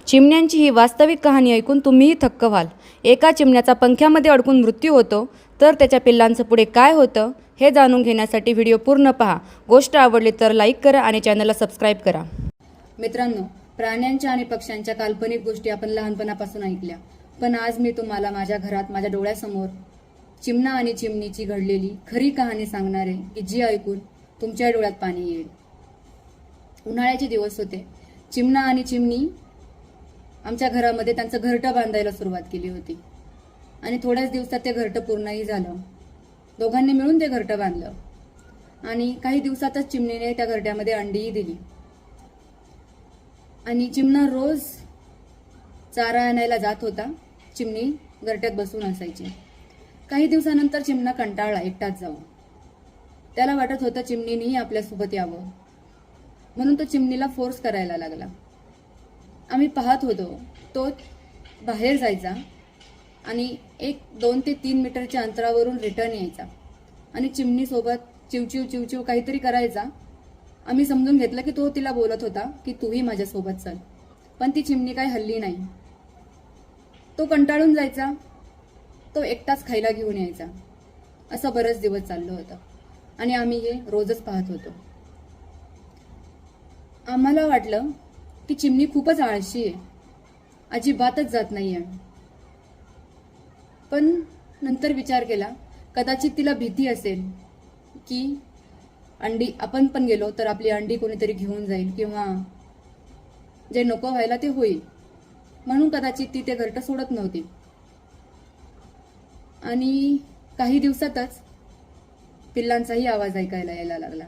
चिमण्यांची ही वास्तविक कहाणी ऐकून तुम्हीही थक्क व्हाल. एका चिमण्याचा पंख्यामध्ये अडकून मृत्यू होतो, तर त्याच्या पिल्लांचं पुढे काय होतं हे जाणून घेण्यासाठी व्हिडिओ पूर्ण पहा. गोष्ट आवडली तर लाईक करा आणि चॅनलला सबस्क्राईब करा. मित्रांनो, प्राण्यांच्या आणि पक्ष्यांच्या काल्पनिक गोष्टी आपण लहानपणापासून ऐकल्या, पण आज मी तुम्हाला माझ्या घरात माझ्या डोळ्यासमोर चिमणा आणि चिमणीची घडलेली खरी कहाणी सांगणार आहे, की जी ऐकून तुमच्या डोळ्यात पाणी येईल. उन्हाळ्याचे दिवस होते. चिमणा आणि चिमणी आमच्या घरामध्ये त्यांचं घरटं बांधायला सुरुवात केली होती आणि थोड्याच दिवसात ते घरटं पूर्णही झालं. दोघांनी मिळून ते घरटं बांधलं आणि काही दिवसातच चिमणीने त्या घरट्यामध्ये अंडीही दिली. आणि चिमणा रोज चारा आणायला जात होता. चिमणी घरट्यात बसून असायची. काही दिवसानंतर चिमणा कंटाळला एकटाच जाऊन. त्याला वाटत होतं चिमणीनेही आपल्यासोबत यावं, म्हणून तो चिमणीला फोर्स करायला लागला. आम्ही पाहत होतो. तो बाहेर जायचा आणि 2 ते 3 मीटरच्या अंतरावरून रिटर्न यायचा आणि चिमणीसोबत चिवचिव चिवचिव काहीतरी करायचा. आम्ही समजून घेतलं की तो तिला बोलत होता की तूही माझ्यासोबत चल, पण ती चिमणी काही हल्ली नाही. तो कंटाळून जायचा. तो एकटाच खायला घेऊन यायचा. असं बरेच दिवस चाललं होतं आणि आम्ही हे रोजच पाहत होतो. आम्हाला वाटलं की चिमणी खूपच आळशी आहे, अजिबातच जात नाहीये. पण नंतर विचार केला, कदाचित तिला भीती असेल की अंडी आपण पण गेलो तर आपली अंडी कोणीतरी घेऊन जाईल किंवा जे नको व्हायला ते होईल, म्हणून कदाचित ती ते घरटं सोडत नव्हती. आणि काही दिवसातच पिल्लांचाही आवाज ऐकायला यायला लागला.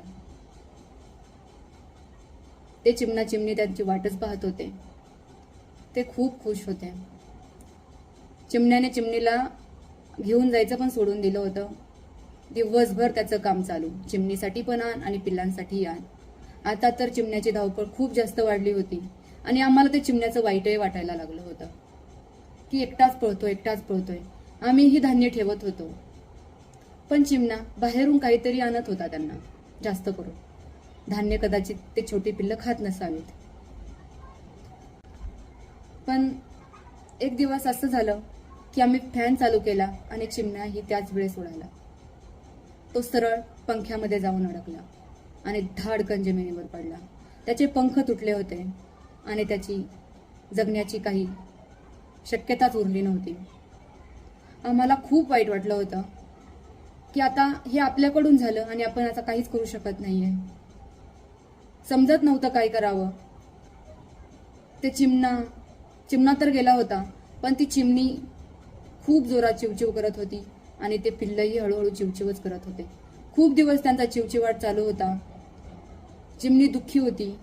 ते चिमणा चिमणी त्यांची वाटच पाहत होते. ते खूप खुश होते. चिमण्याने चिमणीला घेऊन जायचं पण सोडून दिलं होतं. दिवसभर त्याचं काम चालू, चिमणीसाठी पण आण आणि पिल्लांसाठी आण. आता तर चिमण्याची धावपळ खूप जास्त वाढली होती आणि आम्हाला ते चिमण्याचं वाईटही वाटायला लागलं होतं की एकटाच पळतोय. आम्हीही धान्य ठेवत होतो, पण चिमणा बाहेरून काहीतरी आणत होता त्यांना. जास्त करून धान्य कदाचित ते छोटी पिल्लं खात नसावीत. पण एक दिवस असं झालं की आम्ही फॅन चालू केला आणि चिमणाही त्याच वेळेस उडाला. तो सरळ पंख्यामध्ये जाऊन अडकला आणि धाडकन जमिनीवर पडला. त्याचे पंख तुटले होते आणि त्याची जगण्याची काही शक्यताच उरली नव्हती. आम्हाला खूप वाईट वाटलं होतं की आता हे आपल्याकडून झालं आणि आपण आता काहीच करू शकत नाहीये. समजत नव्हतं काय करावं. ते चिमणा तर गेला होता, पण ती चिमणी खूप जोरात चिवचिव करत होती आणि ते पिल्लंही हळूहळू चिवचिवच करत होते. खूप दिवस त्यांचा चिवचिवाट चालू होता. चिमणी दुःखी होती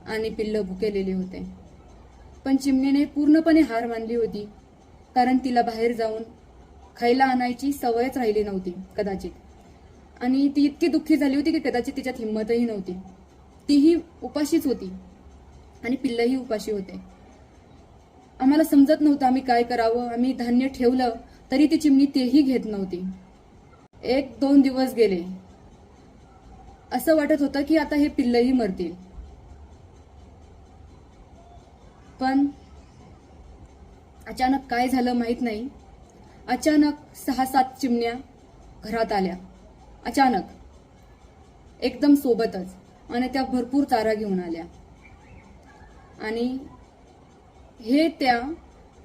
आणि पिल्लं भुकेलेली होते. पण चिमणीने पूर्णपणे हार मानली होती, कारण तिला बाहेर जाऊन खायला आणायची सवयच राहिली नव्हती कदाचित. आणि ती इतकी दुःखी झाली होती की कदाचित तिच्यात हिंमतही नव्हती. तीही उपाशीच होती आणि पिल्लंही उपाशी होते. आम्हाला समजत नव्हतं आम्ही काय करावं. आम्ही धान्य ठेवलं तरी ती चिमणी तेही घेत नव्हती. 1-2 दिवस गेले. असं वाटत होतं की आता हे पिल्लंही मरतील. पण अचानक काय झालं माहित नाही. अचानक 6-7 चिमण्या घरात आल्या. अचानक एकदम सोबतच, आणि त्या भरपूर चारा घेऊन आल्या. आणि हे त्या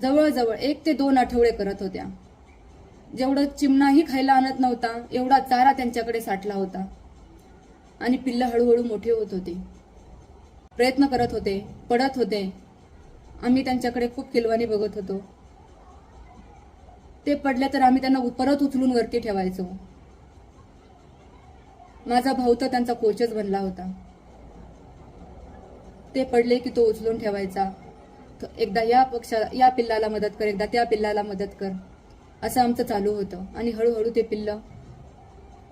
जवळजवळ 1 ते 2 आठवडे करत होत्या. जेवढं चिमणाही खायला आणत नव्हता एवढा चारा त्यांच्याकडे साठला होता. आणि पिल्लं हळूहळू मोठे होत होते. प्रयत्न करत होते, पडत होते. आम्ही त्यांच्याकडे खूप किलवानी बघत होतो. ते पडले तर आम्ही त्यांना परत उचलून वरती ठेवायचो. माझा भाऊ तर त्यांचा कोचच बनला होता. ते पडले की तो उचलून ठेवायचा. एकदा या पिल्लाला मदत कर, एकदा त्या पिल्लाला मदत कर, असं आमचं चालू होतं. आणि हळूहळू ते पिल्लं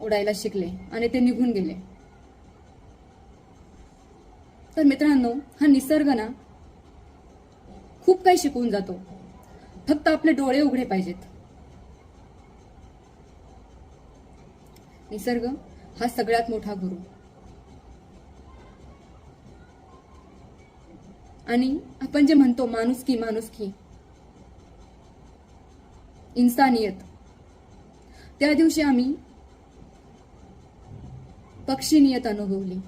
उडायला शिकले आणि ते निघून गेले. तर मित्रांनो, हा निसर्ग ना खूप काही शिकवून जातो. फक्त आपले डोळे उघडे पाहिजेत. निसर्ग हा सगळ्यात मोठा गुरु. आणि आपण जे म्हणतो माणुसकी माणुसकी, इन्सानियत, त्या दिवशी आम्ही पक्षीनियत अनुभवली.